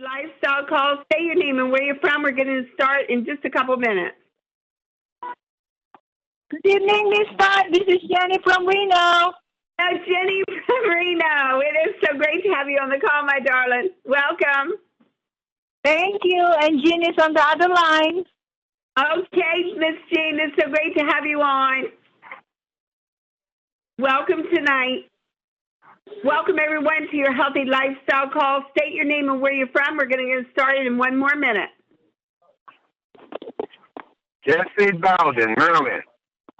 Lifestyle call. Say your name and where you're from. We're going to start in just a couple minutes. Good evening, Miss Todd. This is Jenny from Reno. Oh, Jenny from Reno. It is so great to have you on the call, my darling. Welcome. Thank you. And Jean is on the other line. Okay, Miss Jean, it's so great to have you on. Welcome tonight. Welcome, everyone, to your Healthy Lifestyle call. State your name and where you're from. We're going to get started in one more minute. Jesse Bowden, Maryland.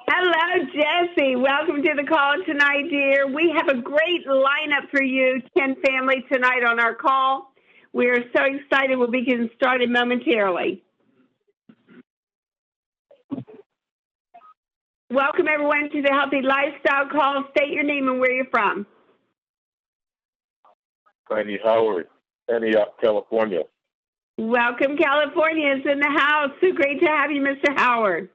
Hello, Jesse. Welcome to the call tonight, dear. We have a great lineup for you, 10 family, tonight on our call. We're so excited. We'll be getting started momentarily. Welcome, everyone, to the Healthy Lifestyle call. State your name and where you're from. Randy Howard, Antioch, California. Welcome, California is in the house. So great to have you, Mr. Howard.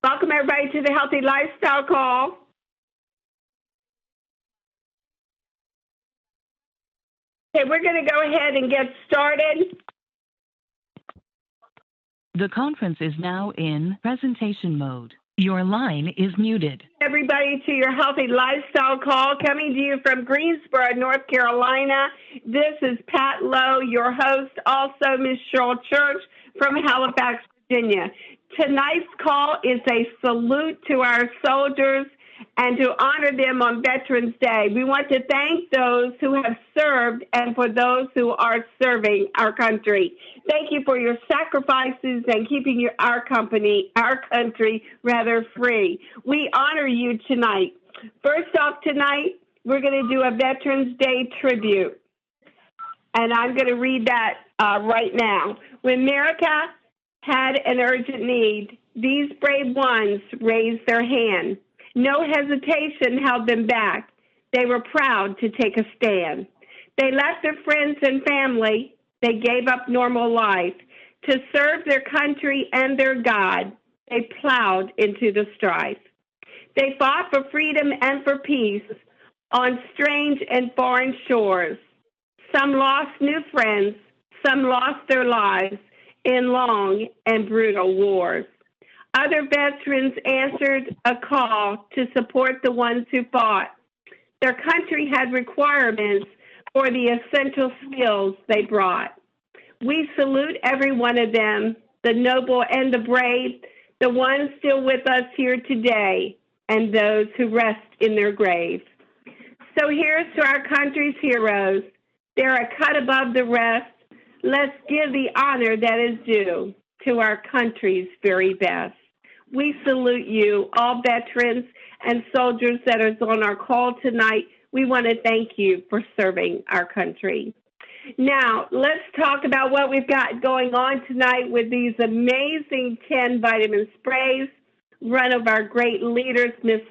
Welcome, everybody, to the Healthy Lifestyle call. Okay, we're going to go ahead and get started. The conference is now in presentation mode. Your line is muted. Everybody to your Healthy Lifestyle call, coming to you from Greensboro, North Carolina. This is Pat Lowe, your host, also Miss Cheryl Church from Halifax, Virginia. Tonight's call is a salute to our soldiers and to honor them on Veterans Day. We want to thank those who have served and for those who are serving our country. Thank you for your sacrifices and keeping our country free. We honor you tonight. First off tonight, we're going to do a Veterans Day tribute. And I'm going to read that right now. When America had an urgent need, these brave ones raised their hand. No hesitation held them back. They were proud to take a stand. They left their friends and family. They gave up normal life. To serve their country and their God, they plowed into the strife. They fought for freedom and for peace on strange and foreign shores. Some lost new friends. Some lost their lives in long and brutal wars. Other veterans answered a call to support the ones who fought. Their country had requirements for the essential skills they brought. We salute every one of them, the noble and the brave, the ones still with us here today, and those who rest in their graves. So here's to our country's heroes. They're a cut above the rest. Let's give the honor that is due to our country's very best. We salute you, all veterans and soldiers that are on our call tonight. We want to thank you for serving our country. Now, let's talk about what we've got going on tonight with these amazing 10 vitamin sprays, run of our great leaders. Miss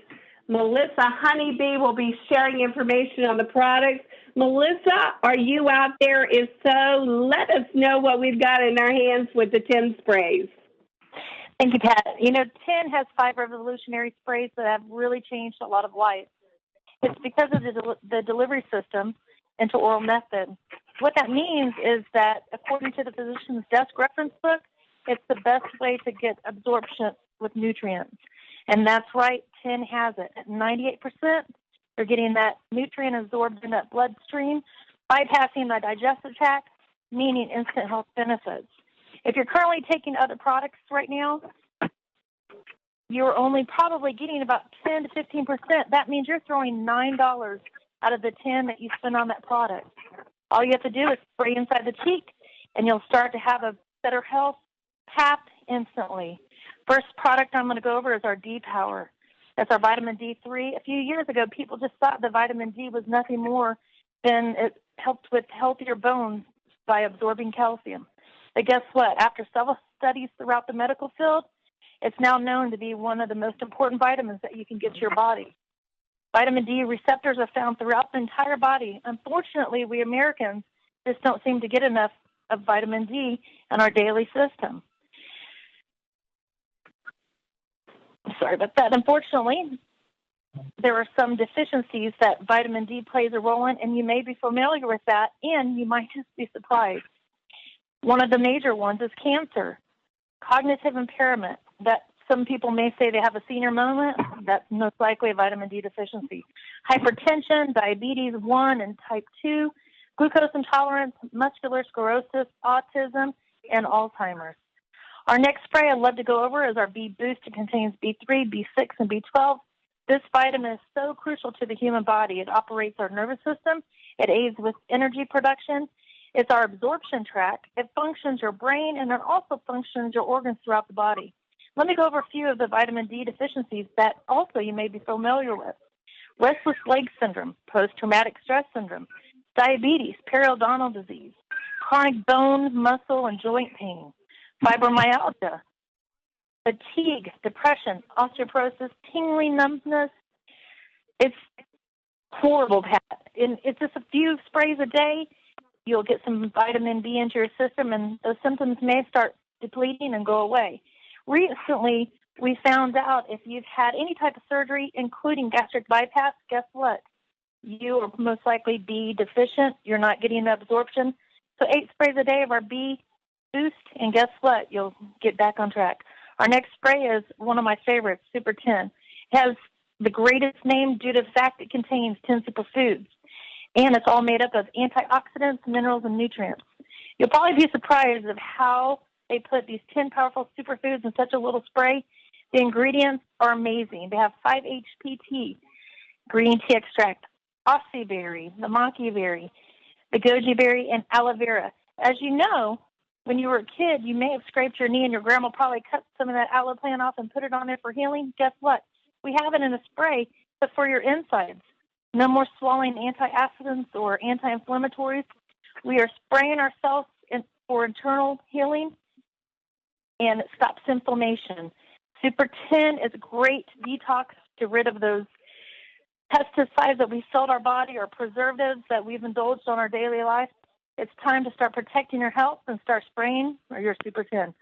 Melissa Honeybee will be sharing information on the products. Melissa, are you out there? If so, let us know what we've got in our hands with the 10 sprays. Thank you, Pat. You know, 10 has 5 revolutionary sprays that have really changed a lot of lives. It's because of the delivery system into oral method. What that means is that, according to the physician's desk reference book, it's the best way to get absorption with nutrients. And that's right, 10 has it. At 98%, you're getting that nutrient absorbed in that bloodstream, bypassing the digestive tract, meaning instant health benefits. If you're currently taking other products right now, you're only probably getting about 10 to 15%. That means you're throwing $9 out of the 10 that you spend on that product. All you have to do is spray inside the cheek, and you'll start to have a better health path instantly. First product I'm going to go over is our D-Power. That's our vitamin D3. A few years ago, people just thought the vitamin D was nothing more than it helped with healthier bones by absorbing calcium. But guess what? After several studies throughout the medical field, it's now known to be one of the most important vitamins that you can get to your body. Vitamin D receptors are found throughout the entire body. Unfortunately, we Americans just don't seem to get enough of vitamin D in our daily system. Sorry about that. Unfortunately, there are some deficiencies that vitamin D plays a role in, and you may be familiar with that, and you might just be surprised. One of the major ones is cancer, cognitive impairment. That some people may say they have a senior moment. That's most likely a vitamin D deficiency. Hypertension, diabetes 1 and type 2, glucose intolerance, muscular sclerosis, autism, and Alzheimer's. Our next spray I'd love to go over is our B Boost. It contains B3, B6, and B12. This vitamin is so crucial to the human body. It operates our nervous system. It aids with energy production. It's our absorption tract. It functions your brain, and it also functions your organs throughout the body. Let me go over a few of the vitamin D deficiencies that also you may be familiar with. Restless leg syndrome, post-traumatic stress syndrome, diabetes, periodontal disease, chronic bone, muscle, and joint pain, fibromyalgia, fatigue, depression, osteoporosis, tingling, numbness. It's horrible, Pat. And it's just a few sprays a day. You'll get some vitamin B into your system, and those symptoms may start depleting and go away. Recently, we found out if you've had any type of surgery, including gastric bypass, guess what? You are most likely B deficient. You're not getting the absorption. So 8 sprays a day of our B Boost, and guess what? You'll get back on track. Our next spray is one of my favorites, Super 10. It has the greatest name due to the fact it contains 10 superfoods, and it's all made up of antioxidants, minerals, and nutrients. You'll probably be surprised of how they put these 10 powerful superfoods in such a little spray. The ingredients are amazing. They have 5-HTP, green tea extract, ossi berry, the maki berry, the goji berry, and aloe vera. As you know, when you were a kid, you may have scraped your knee, and your grandma probably cut some of that aloe plant off and put it on there for healing. Guess what? We have it in a spray, but for your insides. No more swallowing antioxidants or anti-inflammatories. We are spraying ourselves for internal healing, and it stops inflammation. Super 10 is a great detox to rid of those pesticides that we filled our body or preservatives that we've indulged on our daily life. It's time to start protecting your health and start spraying your Super 10.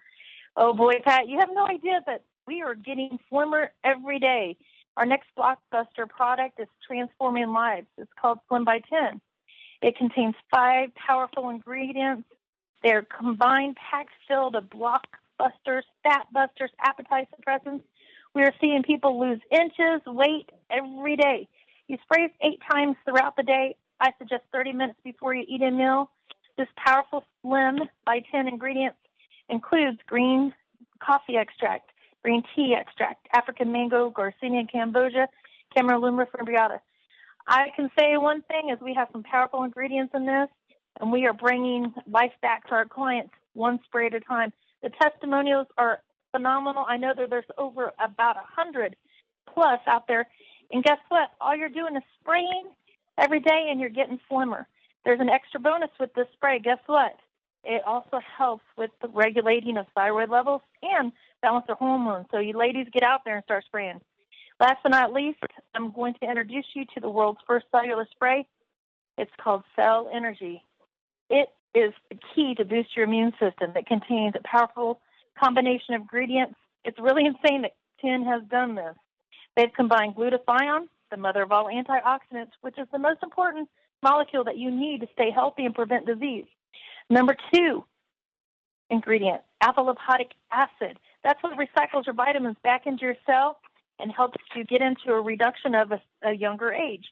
Oh boy, Pat, you have no idea that we are getting slimmer every day. Our next blockbuster product is transforming lives. It's called Slim by 10. It contains 5 powerful ingredients. They're combined packs filled of blockbusters, fat busters, appetite suppressants. We are seeing people lose inches, weight every day. You spray 8 times throughout the day. I suggest 30 minutes before you eat a meal. This powerful Slim by 10 ingredients includes green coffee extract, green tea extract, African mango, Garcinia cambogia, Camellia fimbriata. I can say one thing is we have some powerful ingredients in this, and we are bringing life back to our clients one spray at a time. The testimonials are phenomenal. I know that there's over about 100 plus out there. And guess what? All you're doing is spraying every day, and you're getting slimmer. There's an extra bonus with this spray. Guess what? It also helps with the regulating of thyroid levels and balance the hormones. So you ladies get out there and start spraying. Last but not least, I'm going to introduce you to the world's first cellular spray. It's called Cell Energy. It is the key to boost your immune system. It contains a powerful combination of ingredients. It's really insane that 10 has done this. They've combined glutathione, the mother of all antioxidants, which is the most important molecule that you need to stay healthy and prevent disease. Number 2 ingredient, alpha lipoic acid. That's what recycles your vitamins back into your cell and helps you get into a reduction of a younger age.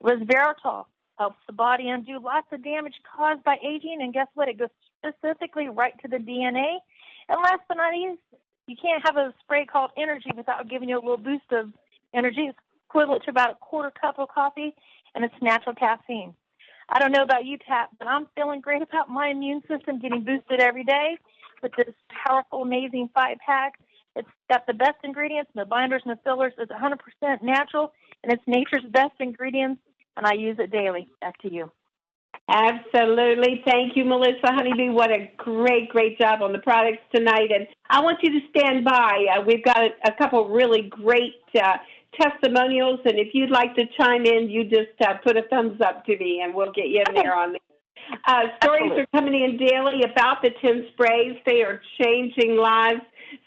Resveratrol helps the body undo lots of damage caused by aging, and guess what? It goes specifically right to the DNA. And last but not least, you can't have a spray called Energy without giving you a little boost of energy. It's equivalent to about a quarter cup of coffee, and it's natural caffeine. I don't know about you, Pat, but I'm feeling great about my immune system getting boosted every day with this powerful, amazing 5-pack. It's got the best ingredients, the binders and the fillers. It's 100% natural, and it's nature's best ingredients, and I use it daily. Back to you. Absolutely. Thank you, Melissa Honeybee. What a great job on the products tonight. And I want you to stand by. We've got a couple really great testimonials, and if you'd like to chime in, you just put a thumbs up to me, and we'll get you in there on this. Stories are coming in daily about the 10 sprays. They are changing lives.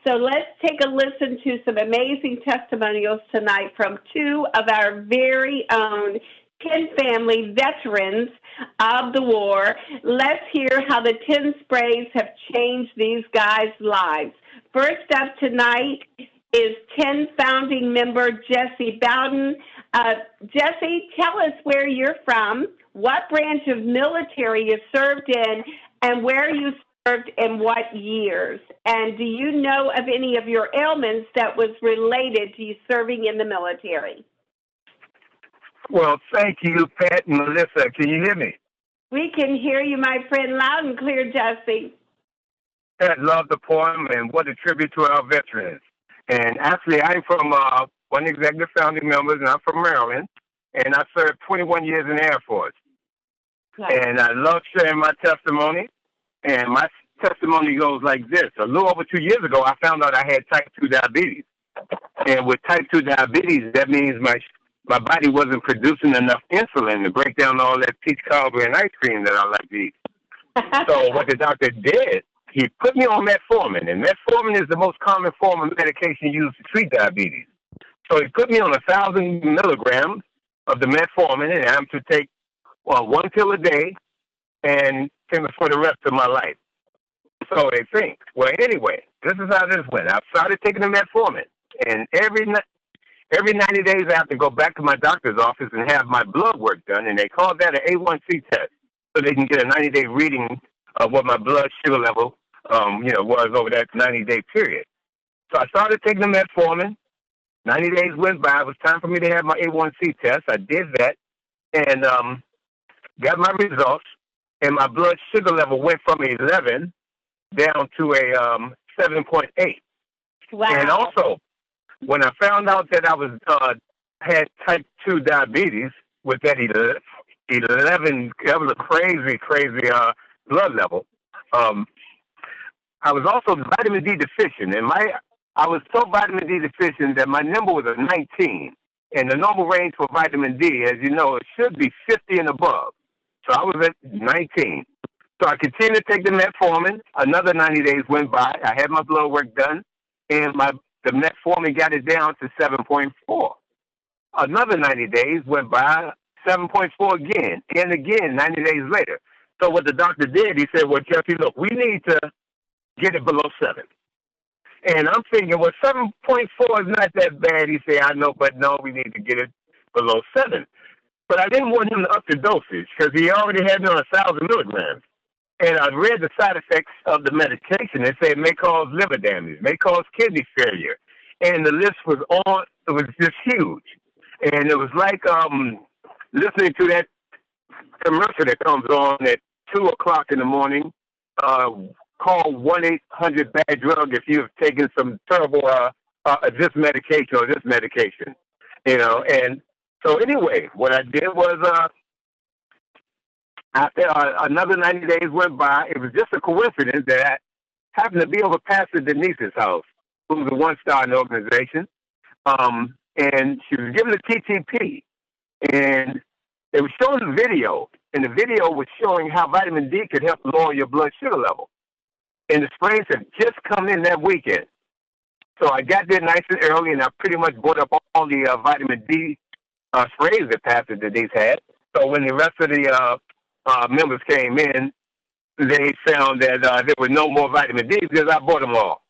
So let's take a listen to some amazing testimonials tonight from two of our very own 10 family veterans of the war. Let's hear how the 10 sprays have changed these guys' lives. First up tonight is 10 founding member Jesse Bowden. Jesse, tell us where you're from, what branch of military you served in, and where you served in what years. And do you know of any of your ailments that was related to you serving in the military? Well, thank you, Pat and Melissa. Can you hear me? We can hear you, my friend, loud and clear, Jesse. Pat loved the poem, and what a tribute to our veterans. And actually, I'm from one executive founding members, and I'm from Maryland, and I served 21 years in the Air Force. Right. And I love sharing my testimony, and my testimony goes like this. A little over 2 years ago, I found out I had type 2 diabetes. And with type 2 diabetes, that means my body wasn't producing enough insulin to break down all that peach cobbler and ice cream that I like to eat. So what the doctor did, he put me on metformin, and metformin is the most common form of medication used to treat diabetes. So he put me on 1,000 milligrams of the metformin, and I'm to take one pill a day and for the rest of my life. So they think. Well, anyway, this is how this went. I started taking the metformin, and every 90 days I have to go back to my doctor's office and have my blood work done, and they call that an A1C test, so they can get a 90-day reading of what my blood sugar level, was over that 90-day period. So I started taking the metformin. 90 days went by. It was time for me to have my A1C test. I did that, and got my results, and my blood sugar level went from 11 down to a 7.8. Wow. And also, when I found out that I had type 2 diabetes with that 11, that was a crazy blood level. I was also vitamin D deficient, and I was so vitamin D deficient that my number was a 19, and the normal range for vitamin D, as you know, it should be 50 and above. So I was at 19. So I continued to take the metformin. Another 90 days went by. I had my blood work done, and the metformin got it down to 7.4. Another 90 days went by, 7.4 again, and again 90 days later. So what the doctor did, he said, well, Jesse, look, we need to get it below 7. And I'm thinking, well, 7.4 is not that bad. He said, I know, but no, we need to get it below 7. But I didn't want him to up the dosage because he already had me on 1,000 milligrams. And I read the side effects of the medication. It said it may cause liver damage, may cause kidney failure. And the list was just huge. And it was like listening to that commercial that comes on at 2 o'clock in the morning. Call 1-800-BAD-DRUG if you've taken some terrible this medication or this medication. And so anyway, what I did was after another 90 days went by, it was just a coincidence that I happened to be over Pastor Denise's house, who's a one-star in the organization, and she was given a TTP, and they were showing the video, and the video was showing how vitamin D could help lower your blood sugar level. And the sprays had just come in that weekend. So I got there nice and early, and I pretty much bought up all the vitamin D sprays that Pastor Denise had. So when the rest of the members came in, they found that there was no more vitamin D because I bought them all.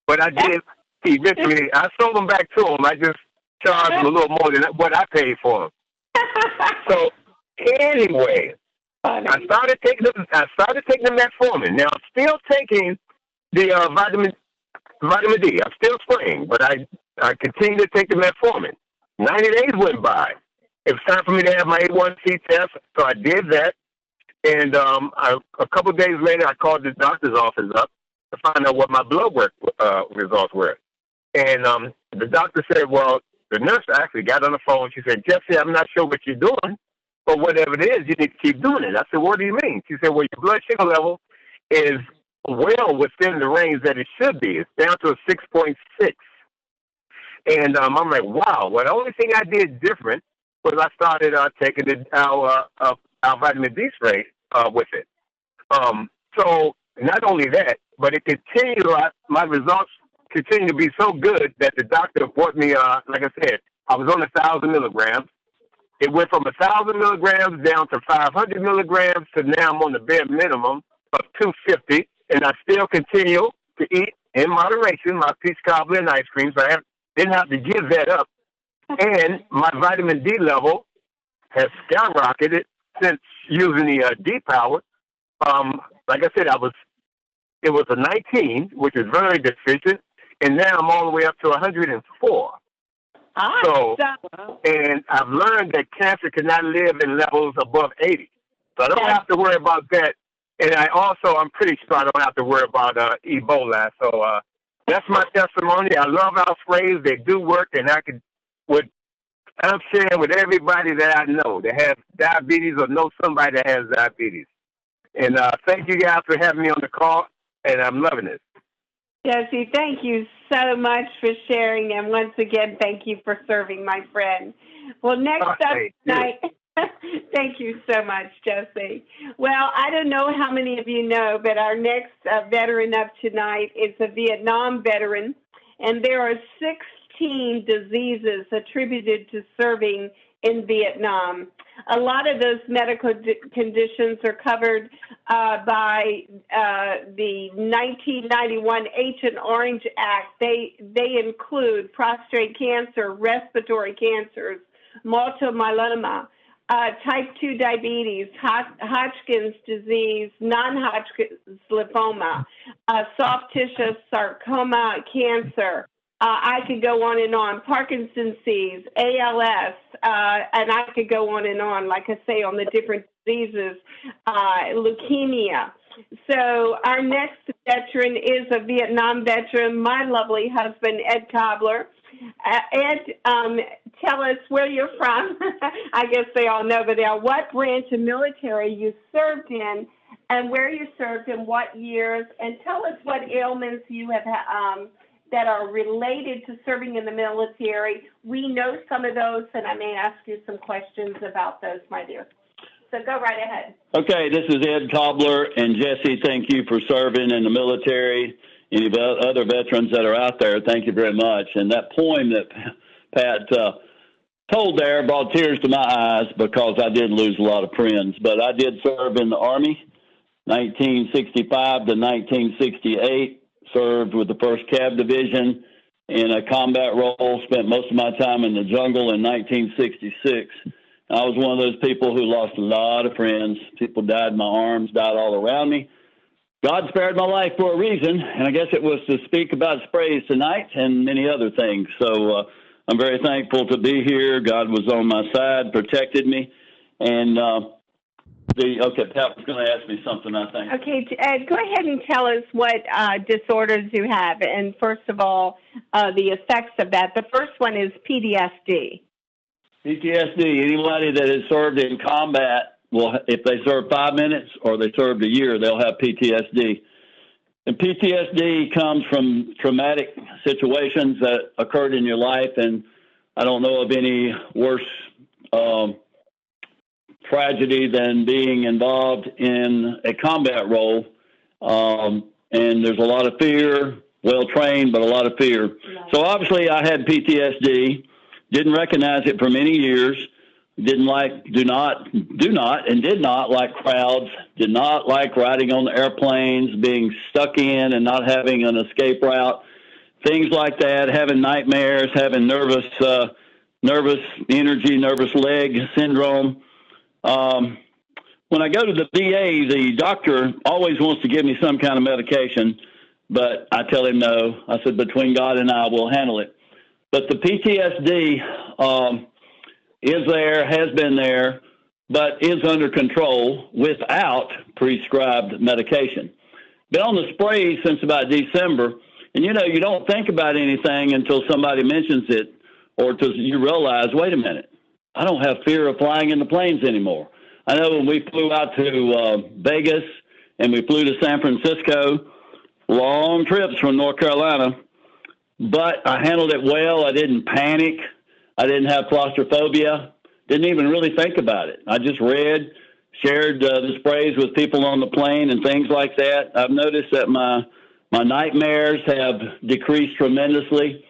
But I did eventually. I sold them back to them. I just charged them a little more than what I paid for them. So anyway, I started taking the metformin. Now I'm still taking the vitamin D. I'm still spraying, but I continue to take the metformin. 90 days went by. It was time for me to have my A1C test, so I did that. And a couple of days later, I called the doctor's office up to find out what my blood work results were. And the doctor said, well, the nurse actually got on the phone. She said, Jesse, I'm not sure what you're doing, but whatever it is, you need to keep doing it. I said, what do you mean? She said, well, your blood sugar level is well within the range that it should be. It's down to a 6.6. And I'm like, wow. Well, the only thing I did different was I started taking our vitamin D spray with it. So not only that, but it continued. My results continued to be so good that the doctor brought me, like I said, I was on 1,000 milligrams. It went from 1,000 milligrams down to 500 milligrams to now I'm on the bare minimum of 250, and I still continue to eat in moderation my peach cobbler and ice cream, so didn't have to give that up. And my vitamin D level has skyrocketed since using the D power. Like I said, it was a 19, which is very deficient, and now I'm all the way up to 104. So, and I've learned that cancer cannot live in levels above 80. So I don't have to worry about that. And I'm pretty sure I don't have to worry about Ebola. So that's my testimony. I love our sprays. They do work, and I'm sharing with everybody that I know that has diabetes or know somebody that has diabetes. And thank you guys for having me on the call, and I'm loving it. Jesse, thank you so much for sharing, and once again, thank you for serving, my friend. Well, next up tonight, thank you so much, Jesse. Well, I don't know how many of you know, but our next veteran up tonight is a Vietnam veteran, and there are 16 diseases attributed to serving in Vietnam. A lot of those medical conditions are covered by the 1991 Agent Orange Act. They include prostate cancer, respiratory cancers, multiple myeloma, type 2 diabetes, Hodgkin's disease, non-Hodgkin's lymphoma, soft tissue sarcoma cancer. I could go on and on. Parkinson's disease, ALS, and I could go on, like I say, on the different diseases, leukemia. So our next veteran is a Vietnam veteran, my lovely husband, Ed Cobbler. Ed, tell us where you're from. I guess they all know, but what branch of military you served in, and where you served in what years, and tell us what ailments you have that are related to serving in the military. We know some of those, and I may ask you some questions about those, my dear. So go right ahead. Okay, this is Ed Cobbler, and Jesse, thank you for serving in the military. Any other veterans that are out there, thank you very much. And that poem that Pat told there brought tears to my eyes because I did lose a lot of friends. But I did serve in the Army, 1965 to 1968. Served with the 1st Cav Division in a combat role, spent most of my time in the jungle in 1966. I was one of those people who lost a lot of friends. People died in my arms, died all around me. God spared my life for a reason, and I guess it was to speak about sprays tonight and many other things. So I'm very thankful to be here. God was on my side, protected me, and Pat was going to ask me something, I think. Okay, Ed, go ahead and tell us what disorders you have, and first of all, the effects of that. The first one is PTSD. PTSD, anybody that has served in combat, if they serve 5 minutes or they served a year, they'll have PTSD. And PTSD comes from traumatic situations that occurred in your life, and I don't know of any worse tragedy than being involved in a combat role. And there's a lot of fear, well trained, but a lot of fear. Right. So obviously I had PTSD, didn't recognize it for many years, do not like crowds, did not like riding on the airplanes, being stuck in and not having an escape route, things like that, having nightmares, having nervous leg syndrome. When I go to the VA, the doctor always wants to give me some kind of medication, but I tell him no. I said, between God and I, we'll handle it. But the PTSD is there, has been there, but is under control without prescribed medication. Been on the sprays since about December, and you don't think about anything until somebody mentions it or until you realize, wait a minute, I don't have fear of flying in the planes anymore. I know when we flew out to Vegas and we flew to San Francisco, long trips from North Carolina, but I handled it well. I didn't panic. I didn't have claustrophobia. Didn't even really think about it. I just shared the sprays with people on the plane and things like that. I've noticed that my My nightmares have decreased tremendously.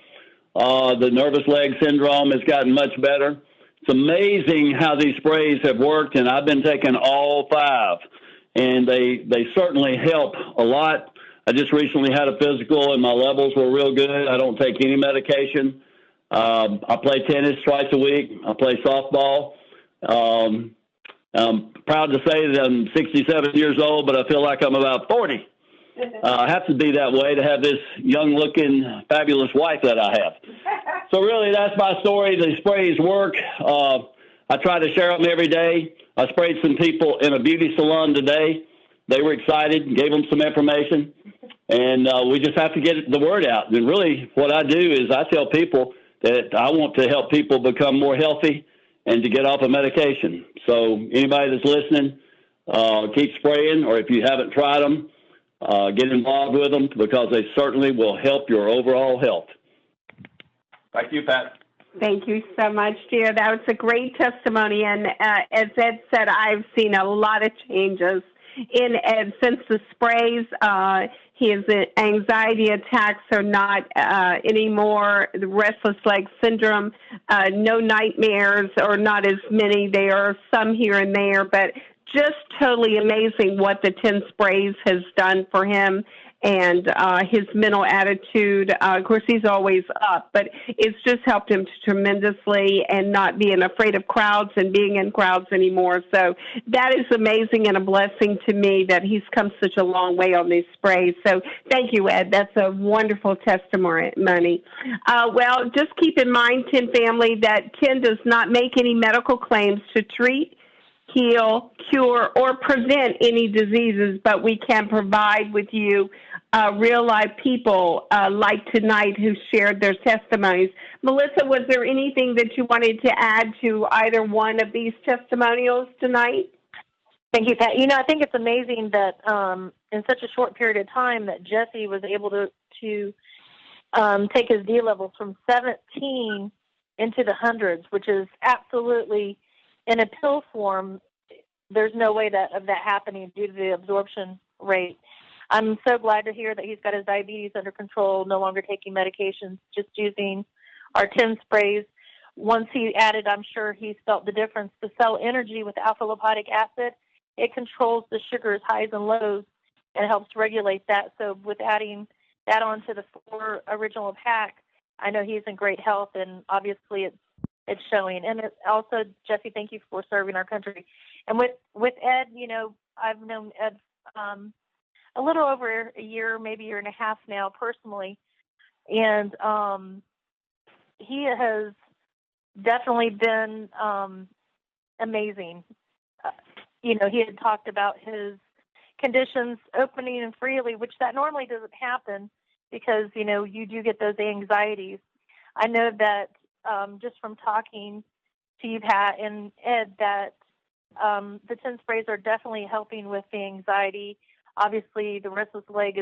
The nervous leg syndrome has gotten much better. It's amazing how these sprays have worked, and I've been taking all 5, and they certainly help a lot. I just recently had a physical, and my levels were real good. I don't take any medication. I play tennis twice a week. I play softball. I'm proud to say that I'm 67 years old, but I feel like I'm about 40. I have to be that way to have this young-looking, fabulous wife that I have. So really, that's my story. The sprays work. I try to share them every day. I sprayed some people in a beauty salon today. They were excited, gave them some information, and we just have to get the word out. And really, what I do is I tell people that I want to help people become more healthy and to get off of medication. So anybody that's listening, keep spraying, or if you haven't tried them, get involved with them because they certainly will help your overall health. Back to you, Pat. Thank you so much, dear. That was a great testimony. And as Ed said, I've seen a lot of changes in Ed since the sprays. His anxiety attacks are not anymore. The restless leg syndrome, no nightmares, or not as many. There are some here and there, but just totally amazing what the 10 sprays has done for him and his mental attitude. Of course, he's always up, but it's just helped him tremendously and not being afraid of crowds and being in crowds anymore. So that is amazing and a blessing to me that he's come such a long way on these sprays. So thank you, Ed. That's a wonderful testimony. Well, just keep in mind, 10 family, that 10 does not make any medical claims to treat, heal, cure, or prevent any diseases, but we can provide with you real live people like tonight who shared their testimonies. Melissa, was there anything that you wanted to add to either one of these testimonials tonight? Thank you, Pat. I think it's amazing that in such a short period of time that Jesse was able to take his D levels from 17 into the hundreds, which is absolutely, in a pill form, there's no way of that happening due to the absorption rate. I'm so glad to hear that he's got his diabetes under control, no longer taking medications, just using our 10 sprays. Once he added, I'm sure he's felt the difference. The cell energy with alpha lipoic acid, it controls the sugars, highs and lows, and helps regulate that. So with adding that onto the 4 original pack, I know he's in great health, and obviously it's showing. And it's also, Jesse, thank you for serving our country. And with Ed, I've known Ed a little over a year, maybe a year and a half now personally. And he has definitely been amazing. He had talked about his conditions opening and freely, which that normally doesn't happen because, you do get those anxieties. I know that just from talking to you, Pat and Ed, that the 10 sprays are definitely helping with the anxiety. Obviously, the restless leg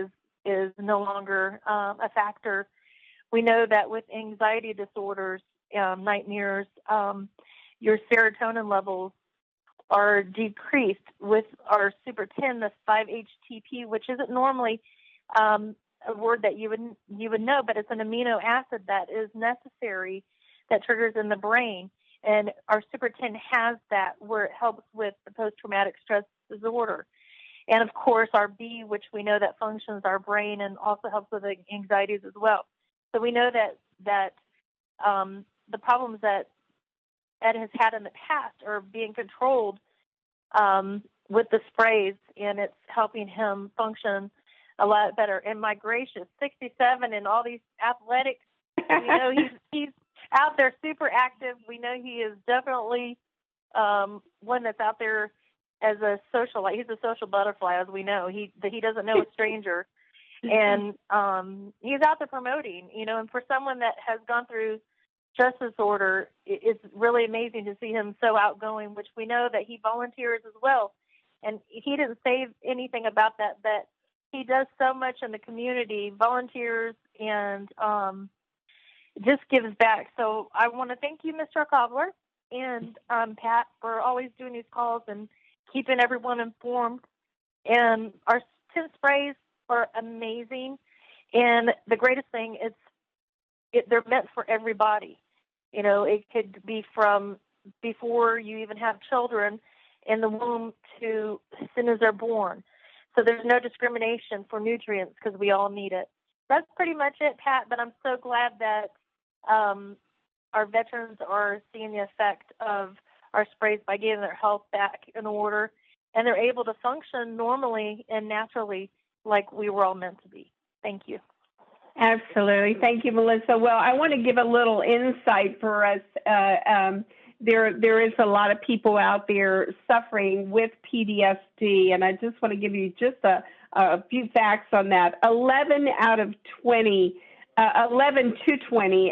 is no longer a factor. We know that with anxiety disorders, nightmares, your serotonin levels are decreased. With our Super 10, the 5-HTP, which isn't normally a word that you would know, but it's an amino acid that is necessary that triggers in the brain. And our Super 10 has that, where it helps with the post-traumatic stress disorder. And, of course, our B, which we know that functions our brain and also helps with anxieties as well. So we know that the problems that Ed has had in the past are being controlled with the sprays, and it's helping him function a lot better. And my gracious, 67 and all these athletics, he's out there super active. We know he is definitely one that's out there as a socialite. He's a social butterfly, as we know. He doesn't know a stranger. And he's out there promoting, and for someone that has gone through stress disorder, it's really amazing to see him so outgoing, which we know that he volunteers as well. And he didn't say anything about that he does so much in the community, volunteers, and just gives back. So I want to thank you, Mr. Cobbler, and Pat, for always doing these calls and keeping everyone informed. And our 10 sprays are amazing. And the greatest thing is they're meant for everybody. You know, it could be from before you even have children in the womb to as soon as they're born. So there's no discrimination for nutrients because we all need it. That's pretty much it, Pat, but I'm so glad that our veterans are seeing the effect of our sprays by getting their health back in order, and they're able to function normally and naturally like we were all meant to be. Thank you. Absolutely. Thank you, Melissa. Well, I want to give a little insight for us. There is a lot of people out there suffering with PTSD, and I just want to give you just a few facts on that. 11 to 20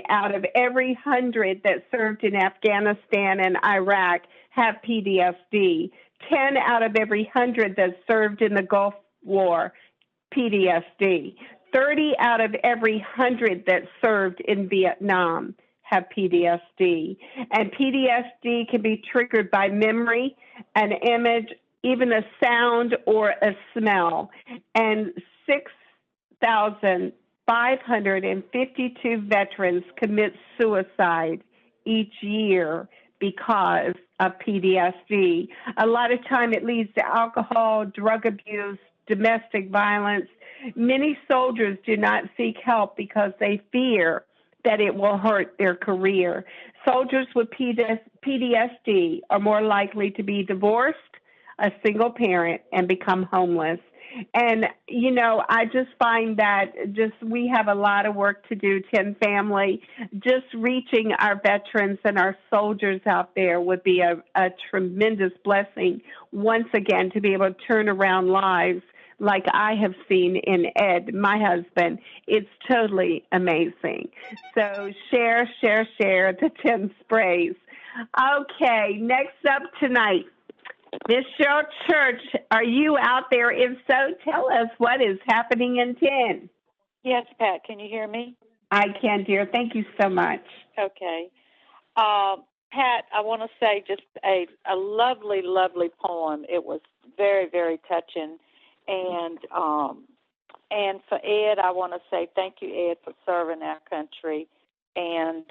out of every 100 that served in Afghanistan and Iraq have PTSD. 10 out of every 100 that served in the Gulf War, PTSD. 30 out of every 100 that served in Vietnam have PTSD. And PTSD can be triggered by memory, an image, even a sound or a smell. And 6,552 veterans commit suicide each year because of PTSD. A lot of time it leads to alcohol, drug abuse, domestic violence. Many soldiers do not seek help because they fear that it will hurt their career. Soldiers with PTSD are more likely to be divorced, a single parent, and become homeless. And, you know, I just find that we have a lot of work to do, 10 family. Just reaching our veterans and our soldiers out there would be a tremendous blessing, once again, to be able to turn around lives like I have seen in Ed, my husband. It's totally amazing. So share the 10 sprays. Okay, next up tonight, Miss Cheryl Church, are you out there? If so, tell us what is happening in 10. Yes, Pat, can you hear me? I can, dear. Thank you so much. Okay. Pat, I want to say just a lovely, lovely poem. It was very, very touching. And for Ed, I want to say thank you, Ed, for serving our country. And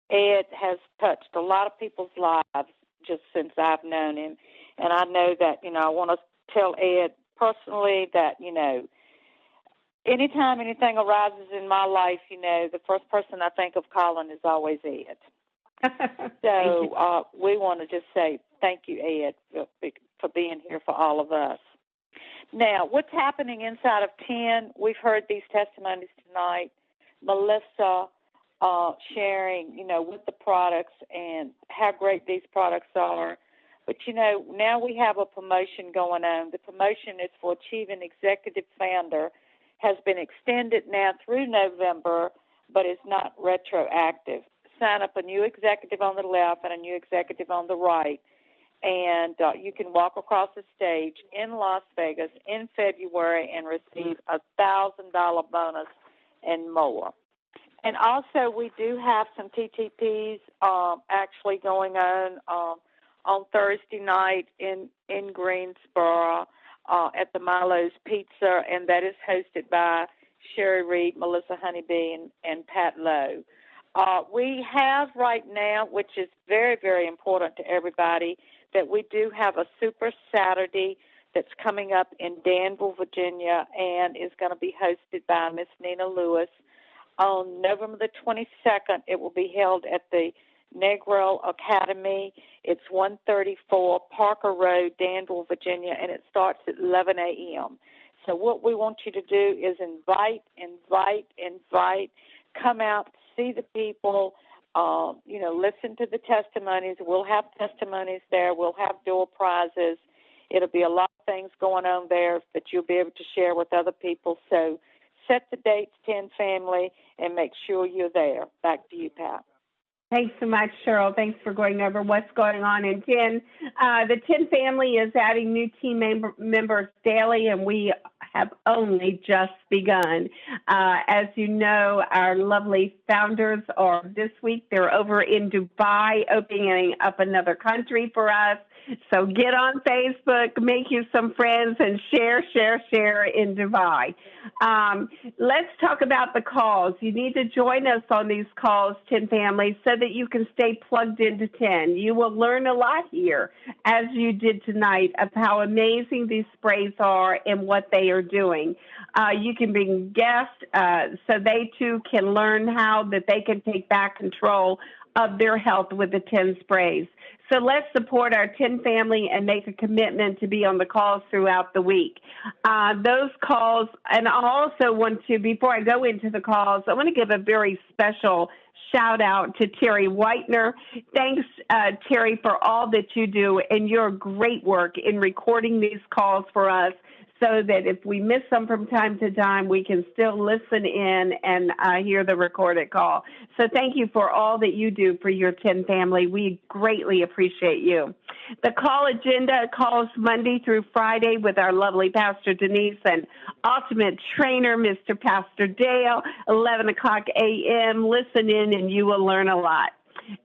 Ed has touched a lot of people's lives just since I've known him. And I know that, you know, I want to tell Ed personally that, you know, anytime anything arises in my life, you know, the first person I think of calling is always Ed. So we want to just say thank you, Ed, for being here for all of us. Now, what's happening inside of 10, we've heard these testimonies tonight. Melissa sharing, you know, with the products and how great these products are. But, you know, now we have a promotion going on. The promotion is for Achieving Executive Founder, has been extended now through November, but is not retroactive. Sign up a new executive on the left and a new executive on the right. And you can walk across the stage in Las Vegas in February and receive a $1,000 bonus and more. And also, we do have some TTPs actually going on Thursday night in Greensboro at the Milo's Pizza, and that is hosted by Sherry Reed, Melissa Honeybee, and Pat Lowe. We have right now, which is very, very important to everybody, that we do have a Super Saturday that's coming up in Danville, Virginia, and is going to be hosted by Miss Nina Lewis. On November the 22nd, it will be held at the Negro Academy. It's 134 Parker Road, Danville, Virginia, and it starts at 11 a.m. So what we want you to do is invite, come out, see the people, you know, listen to the testimonies. We'll have testimonies there. We'll have door prizes. It'll be a lot of things going on there that you'll be able to share with other people. So set the dates, 10 family, and make sure you're there. Back to you, Pat. Thanks so much, Cheryl. Thanks for going over what's going on in 10. The 10 family is adding new team members daily, and we have only just begun. As you know, our lovely founders are this week. They're over in Dubai, opening up another country for us. So get on Facebook, make you some friends, and share in Dubai. Let's talk about the calls. You need to join us on these calls, 10 Family, so that you can stay plugged into 10. You will learn a lot here, as you did tonight, of how amazing these sprays are and what they are doing. You can bring guests so they too can learn how that they can take back control of their health with the 10 sprays. So let's support our 10 family and make a commitment to be on the calls throughout the week. Those calls, and I also want to, before I go into the calls, I want to give a very special shout out to Terry Whitener. Thanks, Terry, for all that you do and your great work in recording these calls for us, so that if we miss them from time to time, we can still listen in and hear the recorded call. So thank you for all that you do for your 10 family. We greatly appreciate you. The call agenda calls Monday through Friday with our lovely Pastor Denise and ultimate trainer, Mr. Pastor Dale, 11 o'clock a.m. Listen in and you will learn a lot.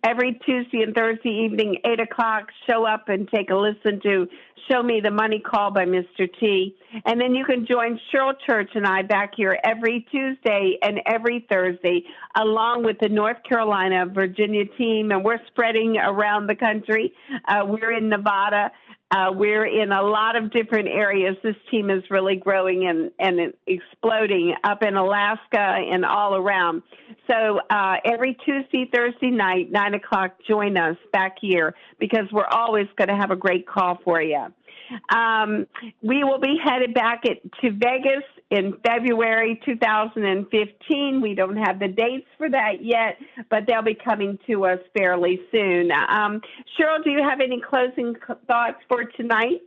Every Tuesday and Thursday evening, 8 o'clock, show up and take a listen to Show Me the Money Call by Mr. T. And then you can join Cheryl Church and I back here every Tuesday and every Thursday, along with the North Carolina, Virginia team. And we're spreading around the country. We're in Nevada. We're in a lot of different areas. This team is really growing and exploding up in Alaska and all around. So every Tuesday, Thursday night, 9 o'clock, join us back here because we're always going to have a great call for you. We will be headed back to Vegas in February 2015. We don't have the dates for that yet, but they'll be coming to us fairly soon. Cheryl, do you have any closing thoughts for tonight?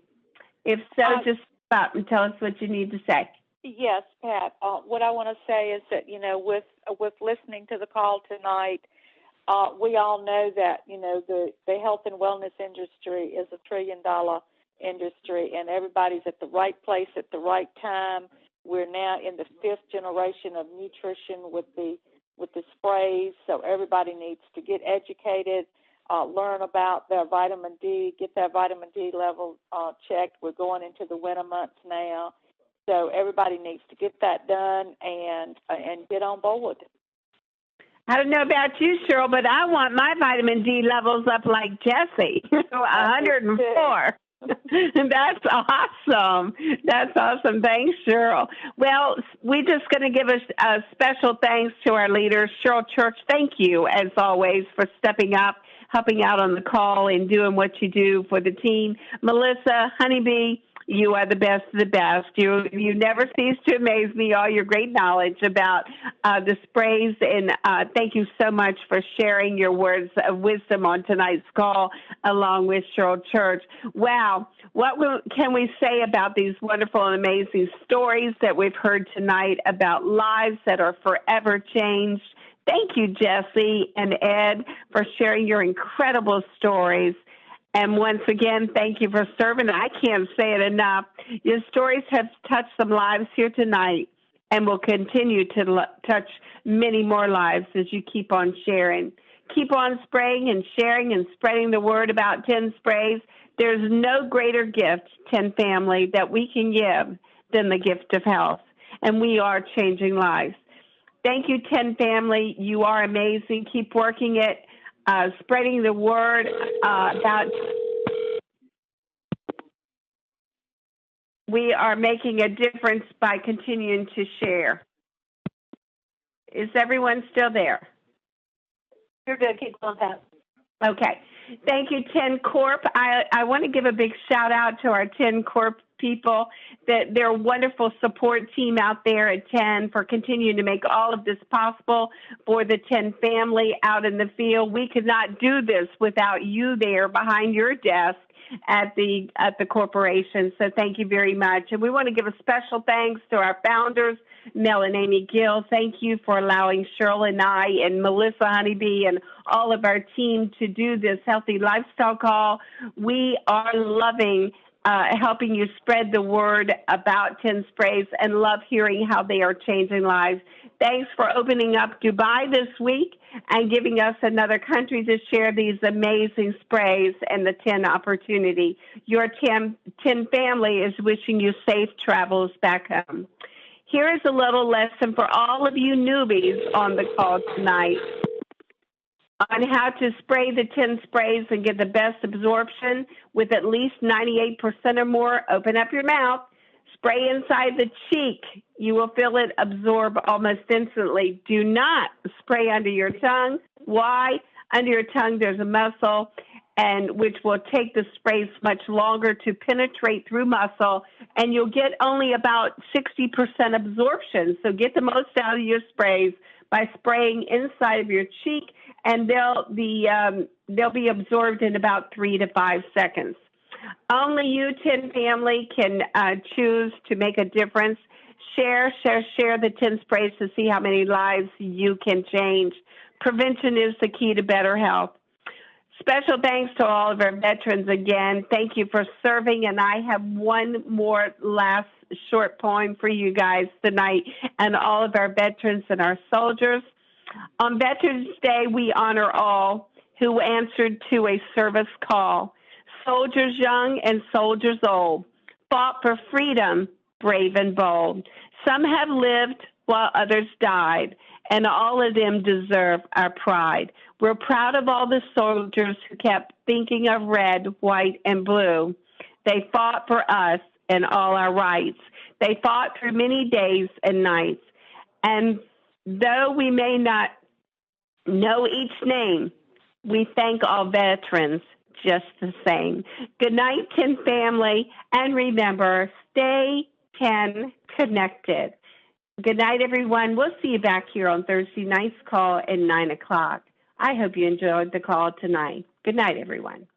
If so, just stop and tell us what you need to say. Yes, Pat. What I want to say is that, with listening to the call tonight, we all know that, the health and wellness industry is $1 trillion industry, and everybody's at the right place at the right time. We're now in the 5th generation of nutrition with the sprays, so everybody needs to get educated, learn about their vitamin D, get their vitamin D level checked. We're going into the winter months now, so everybody needs to get that done and get on board. I don't know about you, Cheryl, but I want my vitamin D levels up like Jesse, 104. That's awesome. That's awesome. Thanks, Cheryl. Well, we're just going to give a special thanks to our leaders. Cheryl Church, thank you, as always, for stepping up, helping out on the call, and doing what you do for the team. Melissa, Honeybee, you are the best of the best. You never cease to amaze me, all your great knowledge about the sprays, and thank you so much for sharing your words of wisdom on tonight's call along with Cheryl Church. Wow, can we say about these wonderful and amazing stories that we've heard tonight about lives that are forever changed? Thank you, Jesse and Ed, for sharing your incredible stories. And once again, thank you for serving. I can't say it enough. Your stories have touched some lives here tonight and will continue to touch many more lives as you keep on sharing. Keep on spraying and sharing and spreading the word about 10 sprays. There's no greater gift, 10 family, that we can give than the gift of health. And we are changing lives. Thank you, 10 family. You are amazing. Keep working it. Spreading the word about we are making a difference by continuing to share. Is everyone still there? You're good. Keep going, Pat. Okay. Thank you, 10 Corp. I want to give a big shout out to our 10 Corp people, that they're a wonderful support team out there at 10 for continuing to make all of this possible for the 10 family out in the field. We could not do this without you there behind your desk at the corporation. So thank you very much. And we want to give a special thanks to our founders, Mel and Amy Gill. Thank you for allowing Cheryl and I and Melissa Honeybee and all of our team to do this healthy lifestyle call. We are loving helping you spread the word about 10 sprays, and love hearing how they are changing lives. Thanks for opening up Dubai this week and giving us another country to share these amazing sprays and the 10 opportunity. Your 10 family is wishing you safe travels back home. Here is a little lesson for all of you newbies on the call tonight on how to spray the 10 sprays and get the best absorption with at least 98% or more. Open up your mouth. Spray inside the cheek. You will feel it absorb almost instantly. Do not spray under your tongue. Why? Under your tongue, there's a muscle, and which will take the sprays much longer to penetrate through muscle, and you'll get only about 60% absorption. So get the most out of your sprays by spraying inside of your cheek, and they'll be absorbed in about 3 to 5 seconds. Only you, 10 family, can choose to make a difference. Share the 10 sprays to see how many lives you can change. Prevention is the key to better health. Special thanks to all of our veterans again. Thank you for serving, and I have one more last short poem for you guys tonight and all of our veterans and our soldiers. On Veterans Day, we honor all who answered to a service call. Soldiers young and soldiers old fought for freedom, brave and bold. Some have lived while others died, and all of them deserve our pride. We're proud of all the soldiers who kept thinking of red, white, and blue. They fought for us and all our rights. They fought through many days and nights. And though we may not know each name, we thank all veterans just the same. Good night, 10 family, and remember, stay 10 connected. Good night, everyone. We'll see you back here on Thursday night's call at 9 o'clock. I hope you enjoyed the call tonight. Good night, everyone.